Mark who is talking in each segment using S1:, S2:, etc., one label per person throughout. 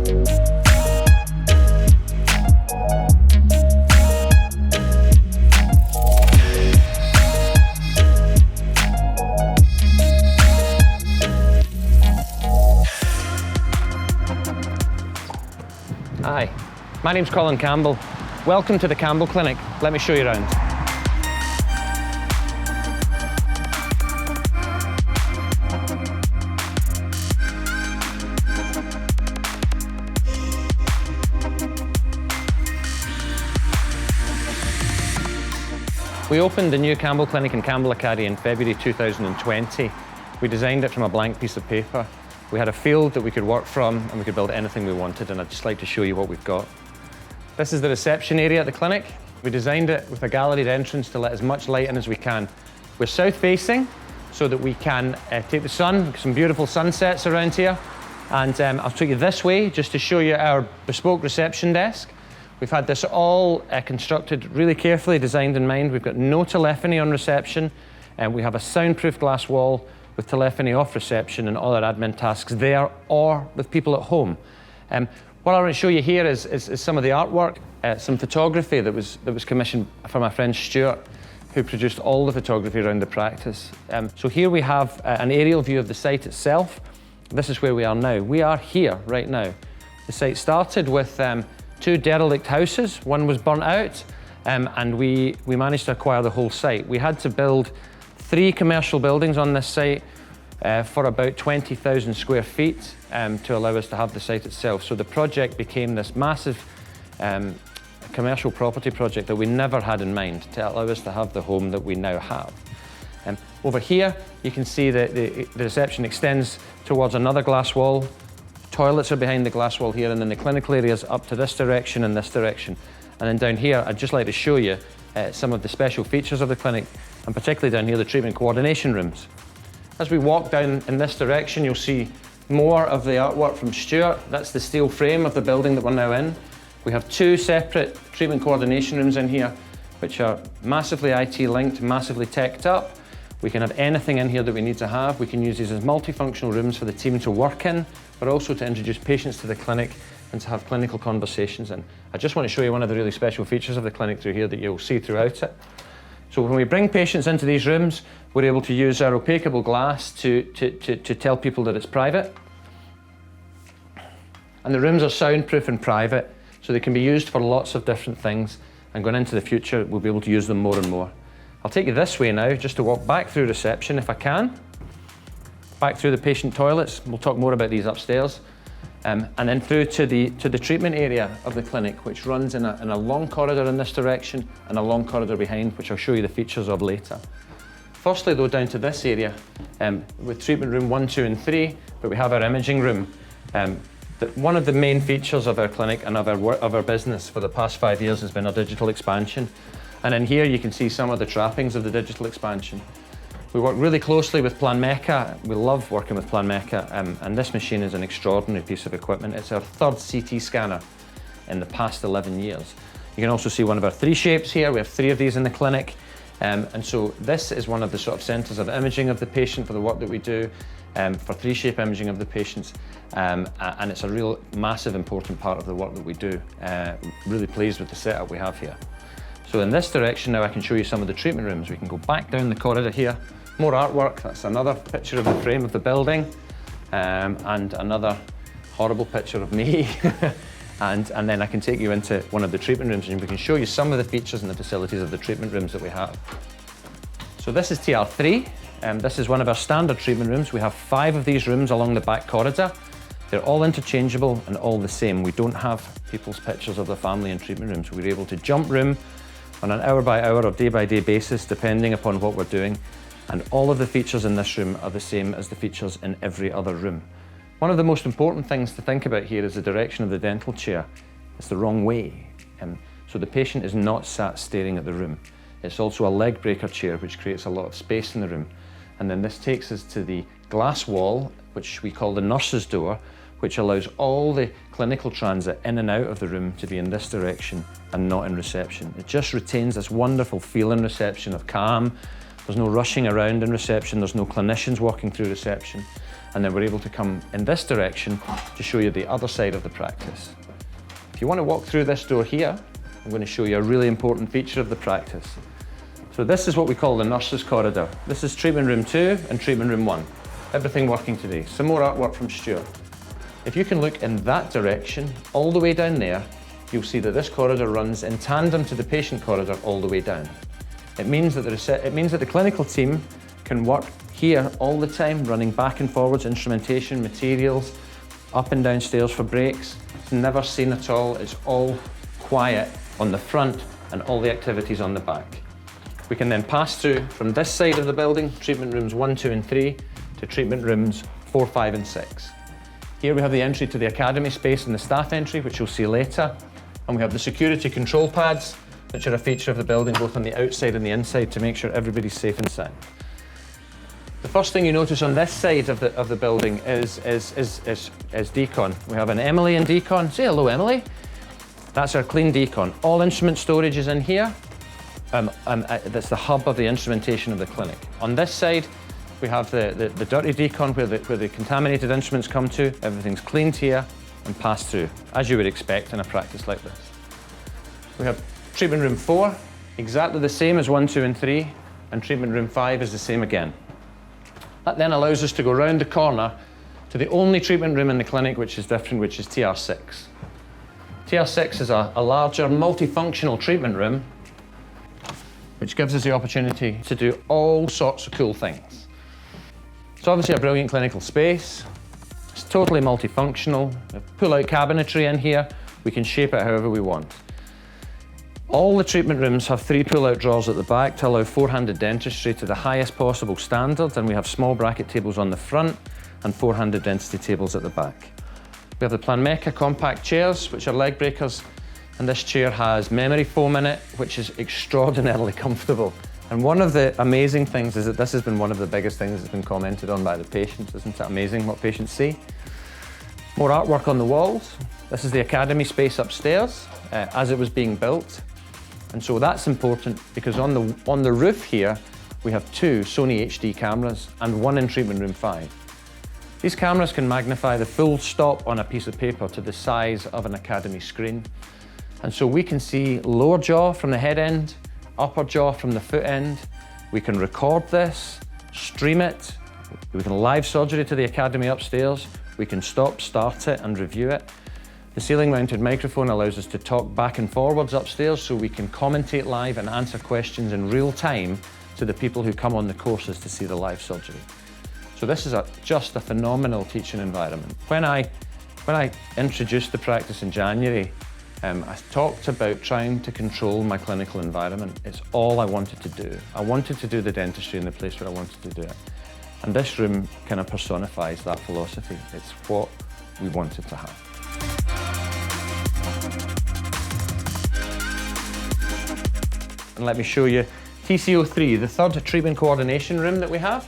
S1: Hi, my name's Colin Campbell. Welcome to the Campbell Clinic. Let me show you around. We opened the new Campbell Clinic in Campbell Academy in February 2020. We designed it from a blank piece of paper. We had a field that we could work from and we could build anything we wanted, and I'd just like to show you what we've got. This is the reception area at the clinic. We designed it with a galleried entrance to let as much light in as we can. We're south facing so that we can take the sun, some beautiful sunsets around here. And I'll take you this way just to show you our bespoke reception desk. We've had this all constructed really carefully, designed in mind. We've got no telephony on reception, and we have a soundproof glass wall with telephony off reception and all our admin tasks there or with people at home. What I want to show you here is some of the artwork, some photography that was commissioned from my friend Stuart, who produced all the photography around the practice. So here we have an aerial view of the site itself. This is where we are now. We are here right now. The site started with 2 derelict houses. One was burnt out, and we managed to acquire the whole site. We had to build 3 commercial buildings on this site for about 20,000 square feet to allow us to have the site itself. So the project became this massive commercial property project that we never had in mind to allow us to have the home that we now have. Over here, you can see that the reception extends towards another glass wall. Toilets are behind the glass wall here, and then the clinical areas up to this direction and this direction. And then down here, I'd just like to show you some of the special features of the clinic, and particularly down here, the treatment coordination rooms. As we walk down in this direction, you'll see more of the artwork from Stuart. That's the steel frame of the building that we're now in. We have 2 separate treatment coordination rooms in here, which are massively IT linked, massively teched up. We can have anything in here that we need to have. We can use these as multifunctional rooms for the team to work in, but also to introduce patients to the clinic and to have clinical conversations in. I just want to show you one of the really special features of the clinic through here that you'll see throughout it. So when we bring patients into these rooms, we're able to use our opaqueable glass to tell people that it's private. And the rooms are soundproof and private, so they can be used for lots of different things. And going into the future, we'll be able to use them more and more. I'll take you this way now, just to walk back through reception if I can. Back through the patient toilets. We'll talk more about these upstairs. And then through to the treatment area of the clinic, which runs in a long corridor in this direction and a long corridor behind, which I'll show you the features of later. Firstly, though, down to this area with treatment room 1, 2, and 3, but we have our imaging room. One of the main features of our clinic and of our business for the past 5 years has been our digital expansion. And in here, you can see some of the trappings of the digital expansion. We work really closely with Planmeca. We love working with Planmeca, and this machine is an extraordinary piece of equipment. It's our 3rd CT scanner in the past 11 years. You can also see one of our 3 shapes here. We have 3 of these in the clinic. And so this is one of the sort of centres of imaging of the patient for the work that we do, for 3-shape imaging of the patients. And it's a real massive important part of the work that we do. Really pleased with the setup we have here. So in this direction now I can show you some of the treatment rooms. We can go back down the corridor here. More artwork, that's another picture of the frame of the building, and another horrible picture of me. and then I can take you into one of the treatment rooms and we can show you some of the features and the facilities of the treatment rooms that we have. So this is TR3. This is one of our standard treatment rooms. We have 5 of these rooms along the back corridor. They're all interchangeable and all the same. We don't have people's pictures of their family in treatment rooms. We're able to jump room on an hour-by-hour or day-by-day basis, depending upon what we're doing. And all of the features in this room are the same as the features in every other room. One of the most important things to think about here is the direction of the dental chair. It's the wrong way. So the patient is not sat staring at the room. It's also a leg breaker chair, which creates a lot of space in the room. And then this takes us to the glass wall, which we call the nurse's door, which allows all the clinical transit in and out of the room to be in this direction and not in reception. It just retains this wonderful feel in reception of calm. There's no rushing around in reception, there's no clinicians walking through reception. and then we're able to come in this direction to show you the other side of the practice. If you want to walk through this door here, I'm going to show you a really important feature of the practice. So this is what we call the nurses' corridor. This is treatment room 2 and treatment room 1. Everything working today. Some more artwork from Stuart. If you can look in that direction, all the way down there, you'll see that this corridor runs in tandem to the patient corridor all the way down. It means that the clinical team can work here all the time, running back and forwards, instrumentation, materials, up and down stairs for breaks. It's never seen at all. It's all quiet on the front and all the activities on the back. We can then pass through from this side of the building, treatment rooms 1, 2 and 3, to treatment rooms 4, 5 and 6. Here we have the entry to the academy space and the staff entry, which you'll see later. And we have the security control pads, which are a feature of the building, both on the outside and the inside, to make sure everybody's safe and sound. The first thing you notice on this side of the building is decon. We have an Emily in decon. Say hello, Emily. That's our clean decon. All instrument storage is in here. That's the hub of the instrumentation of the clinic. On this side, we have the dirty decon where the contaminated instruments come to. Everything's cleaned here and passed through, as you would expect in a practice like this. We have treatment room 4, exactly the same as 1, 2 and 3, and treatment room 5 is the same again. That then allows us to go round the corner to the only treatment room in the clinic which is different, which is TR6. TR6 is a larger multifunctional treatment room which gives us the opportunity to do all sorts of cool things. It's obviously a brilliant clinical space. It's totally multifunctional. We have pull-out cabinetry in here. We can shape it however we want. All the treatment rooms have 3 pull-out drawers at the back to allow four-handed dentistry to the highest possible standard, and we have small bracket tables on the front and four-handed dentistry tables at the back. We have the Planmeca compact chairs, which are leg breakers, and this chair has memory foam in it, which is extraordinarily comfortable. And one of the amazing things is that this has been one of the biggest things that's been commented on by the patients. Isn't it amazing what patients see? More artwork on the walls. This is the academy space upstairs as it was being built. And so that's important because on the roof here, we have 2 Sony HD cameras and 1 in treatment room 5. These cameras can magnify the full stop on a piece of paper to the size of an academy screen. And so we can see lower jaw from the head end, upper jaw from the foot end. We can record this, stream it. We can live surgery to the academy upstairs. We can stop, start it and review it. The ceiling mounted microphone allows us to talk back and forwards upstairs so we can commentate live and answer questions in real time to the people who come on the courses to see the live surgery. So this is just a phenomenal teaching environment. When I introduced the practice in January, I talked about trying to control my clinical environment. It's all I wanted to do. I wanted to do the dentistry in the place where I wanted to do it. And this room kind of personifies that philosophy. It's what we wanted to have. And let me show you TCO3, the third treatment coordination room that we have,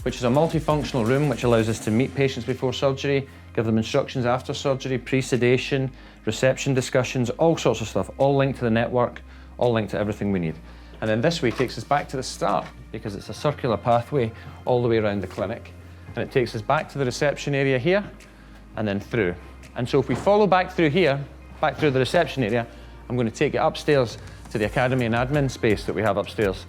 S1: which is a multifunctional room which allows us to meet patients before surgery, give them instructions after surgery, pre-sedation, reception discussions, all sorts of stuff, all linked to the network, all linked to everything we need. And then this way takes us back to the start because it's a circular pathway all the way around the clinic. And it takes us back to the reception area here and then through. And so if we follow back through here, back through the reception area, I'm going to take you upstairs to the academy and admin space that we have upstairs,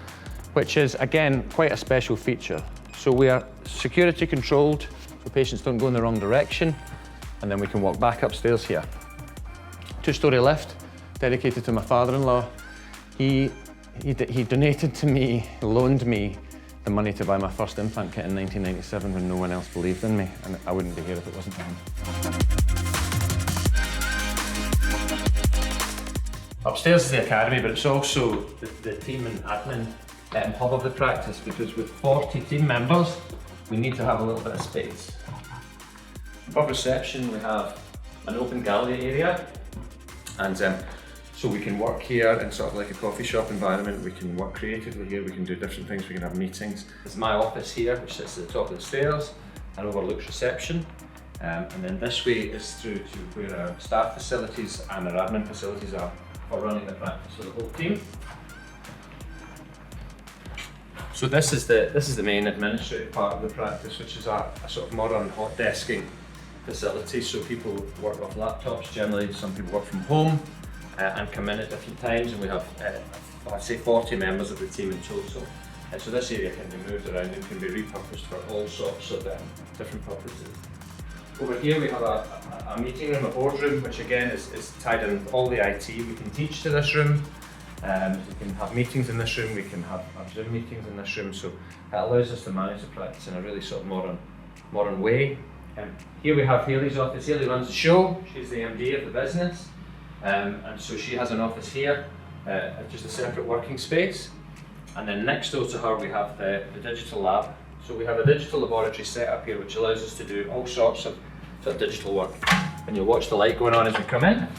S1: which is, again, quite a special feature. So we are security controlled, so patients don't go in the wrong direction, and then we can walk back upstairs here. 2-story lift, dedicated to my father-in-law. He donated to me, loaned me the money to buy my first implant kit in 1997 when no one else believed in me, and I wouldn't be here if it wasn't for him. Upstairs is the academy, but it's also the team and admin hub of the practice, because with 40 team members, we need to have a little bit of space. Above reception, we have an open gallery area, and so we can work here in sort of like a coffee shop environment. We can work creatively here, we can do different things, we can have meetings. There's my office here, which sits at the top of the stairs and overlooks reception. And then this way is through to where our staff facilities and our admin facilities are for running the practice for the whole team. So this is the main administrative part of the practice, which is a sort of modern hot desking facility. So people work off laptops generally. Some people work from home and come in at different times, and we have I'd say 40 members of the team in total. So this area can be moved around and can be repurposed for all sorts of different purposes. Over here we have a meeting room, a boardroom, which again is tied in with all the IT. We can teach to this room. We can have meetings in this room, we can have Zoom meetings in this room, so it allows us to manage the practice in a really sort of modern way. Here we have Hayley's office. Hayley runs the show, she's the MD of the business, and so she has an office here, just a separate working space. And then next door to her we have the digital lab. So we have a digital laboratory set up here which allows us to do all sorts of digital work. And you'll watch the light going on as we come in.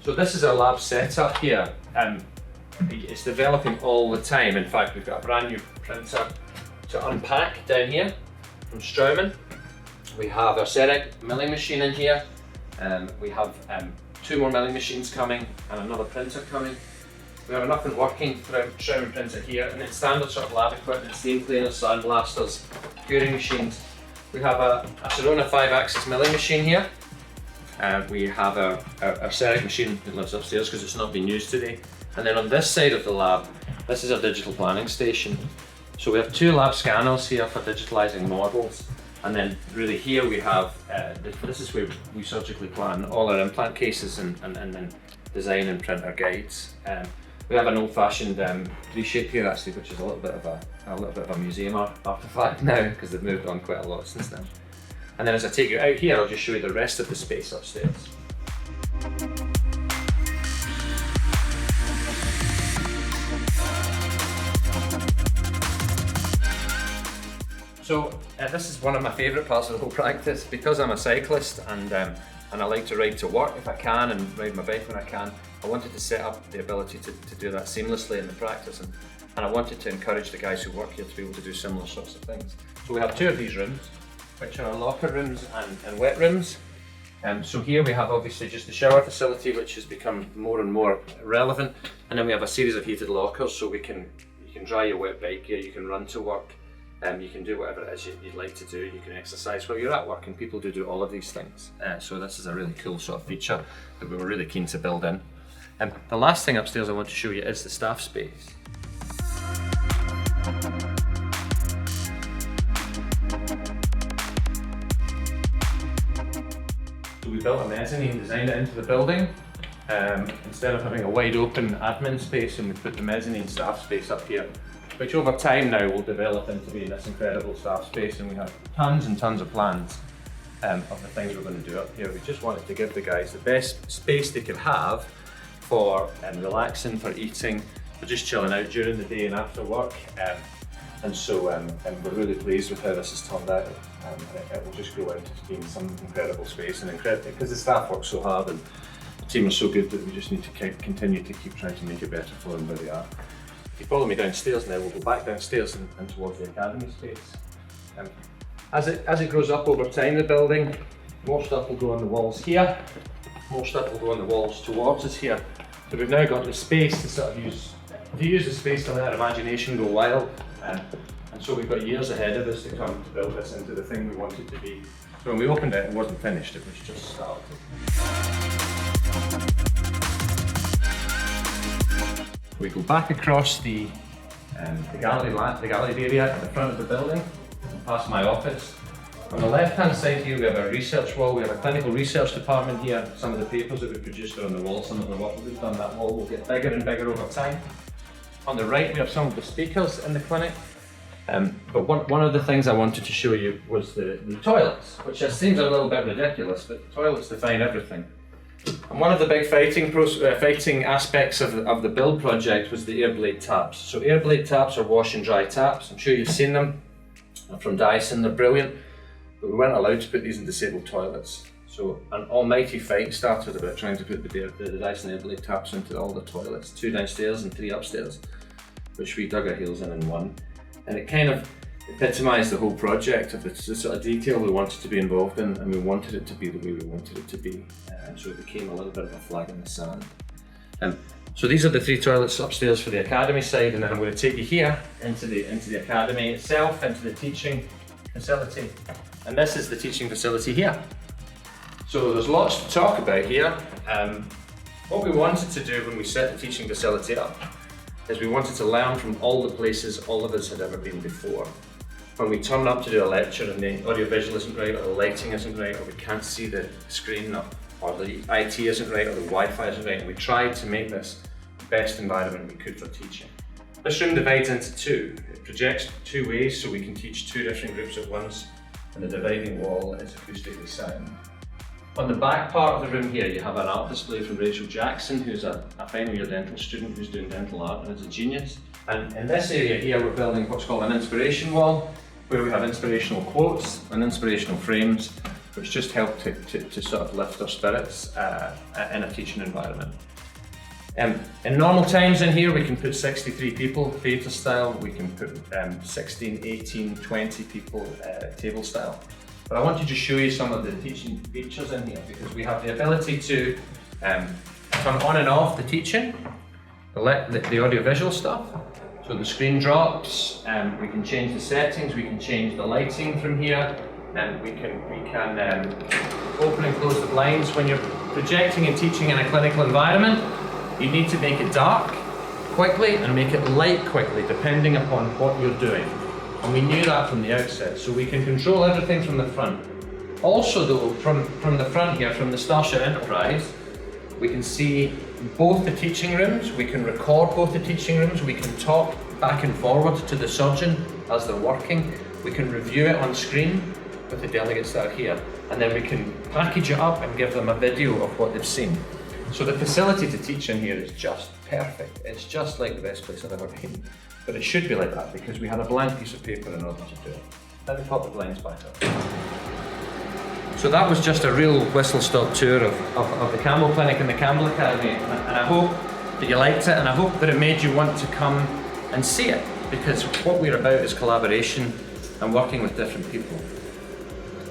S1: So this is our lab setup here. It's developing all the time. In fact, we've got a brand new printer to unpack down here from Straumann. We have our CEREC milling machine in here. We have 2 more milling machines coming and another printer coming. We have an up and working Straumann printer here, and then standard sort of lab equipment, steam cleaners, sandblasters, curing machines. We have a Sirona 5-axis milling machine here. We have our CEREC machine that lives upstairs because it's not been used today. And then on this side of the lab, this is our digital planning station. So we have 2 lab scanners here for digitalizing models. And then really here we have, this is where we surgically plan all our implant cases and then design and print our guides. We have an old-fashioned 3-shape here actually, which is a little bit of a museum artifact now because they've moved on quite a lot since then. And then as I take you out here, I'll just show you the rest of the space upstairs. So this is one of my favourite parts of the whole practice. Because I'm a cyclist and I like to ride to work if I can and ride my bike when I can, I wanted to set up the ability to do that seamlessly in the practice, and I wanted to encourage the guys who work here to be able to do similar sorts of things. So we have 2 of these rooms, which are our locker rooms and wet rooms. So here we have obviously just the shower facility, which has become more and more relevant, and then we have a series of heated lockers, so you can dry your wet bike here, you can run to work, you can do whatever it is you'd like to do, you can exercise while you're at work, and people do all of these things. So this is a really cool sort of feature that we were really keen to build in. The last thing upstairs I want to show you is the staff space. So we built a mezzanine, designed it into the building. Instead of having a wide open admin space, and we put the mezzanine staff space up here, which over time now will develop into being this incredible staff space, and we have tons and tons of plans of the things we're going to do up here. We just wanted to give the guys the best space they could have for relaxing, for eating, for just chilling out during the day and after work. And so we're really pleased with how this has turned out. It will just grow into being some incredible space, and because the staff work so hard and the team are so good that we just need to continue to keep trying to make it better for them where they are. If you follow me downstairs now, we'll go back downstairs and towards the academy space. As it grows up over time, the building, more stuff will go on the walls here, more stuff will go on the walls towards us here. So we've now got the space to sort of use the space to let our imagination go wild. And so we've got years ahead of us to come to build this into the thing we want it to be. So when we opened it, it wasn't finished, it was just started. We go back across the gallery area at the front of the building, past my office. On the left-hand side here, we have our research wall. We have a clinical research department here. Some of the papers that we produced are on the wall. Some of the work we've done, that wall will get bigger and bigger over time. On the right, we have some of the speakers in the clinic. But one of the things I wanted to show you was the toilets, which seems a little bit ridiculous, but toilets define everything. And one of the big fighting aspects of the build project was the air blade taps. So air blade taps are wash and dry taps. I'm sure you've seen them. They're from Dyson, they're brilliant. But we weren't allowed to put these in disabled toilets. So an almighty fight started about trying to put the Dyson air blade taps into all the toilets, 2 downstairs and 3 upstairs, which we dug our heels in won. And it kind of epitomised the whole project of the sort of detail we wanted to be involved in, and we wanted it to be the way we wanted it to be. And so it became a little bit of a flag in the sand. So these are the 3 toilets upstairs for the academy side, and then I'm going to take you here into the academy itself, into the teaching facility. And this is the teaching facility here. So there's lots to talk about here. What we wanted to do when we set the teaching facility up is we wanted to learn from all the places all of us had ever been before. When we turn up to do a lecture and the audiovisual isn't right, or the lighting isn't right, or we can't see the screen, or the IT isn't right, or the Wi-Fi isn't right, and we tried to make this the best environment we could for teaching. This room divides into 2. It projects 2 ways, so we can teach 2 different groups at once, and the dividing wall is acoustically sound. On the back part of the room here, you have an art display from Rachel Jackson, who's a final year dental student who's doing dental art and is a genius. And in this area here, we're building what's called an inspiration wall, where we have inspirational quotes and inspirational frames, which just help to sort of lift our spirits in a teaching environment. In normal times in here, we can put 63 people, theatre style. We can put 16, 18, 20 people, table style. But I want to just show you some of the teaching features in here, because we have the ability to turn on and off the teaching, the audiovisual stuff. So the screen drops, we can change the settings, we can change the lighting from here, and we can open and close the blinds. When you're projecting and teaching in a clinical environment, you need to make it dark quickly and make it light quickly, depending upon what you're doing. And we knew that from the outset, so we can control everything from the front. Also though, from the front here, from the Starship Enterprise, we can see both the teaching rooms, we can record both the teaching rooms, we can talk back and forward to the surgeon as they're working, we can review it on screen with the delegates that are here, and then we can package it up and give them a video of what they've seen. So the facility to teach in here is just perfect. It's just like the best place I've ever been. But it should be like that because we had a blank piece of paper in order to do it. Let me pop the blinds back up. So that was just a real whistle-stop tour of the Campbell Clinic and the Campbell Academy, and I hope that you liked it, and I hope that it made you want to come and see it, because what we're about is collaboration and working with different people.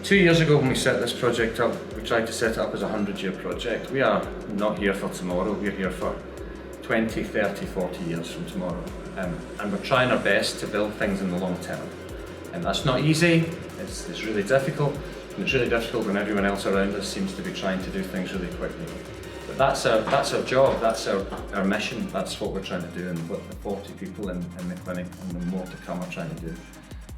S1: 2 years ago when we set this project up, we tried to set it up as a 100-year project. We are not here for tomorrow, we're here for 20, 30, 40 years from tomorrow. And we're trying our best to build things in the long term. And that's not easy, it's really difficult. And it's really difficult when everyone else around us seems to be trying to do things really quickly. But that's our job, that's our mission, that's what we're trying to do, and what the 40 people in the clinic and the more to come are trying to do.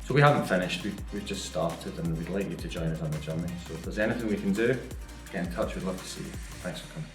S1: So we haven't finished, we've just started, and we'd like you to join us on the journey. So if there's anything we can do, get in touch, we'd love to see you. Thanks for coming.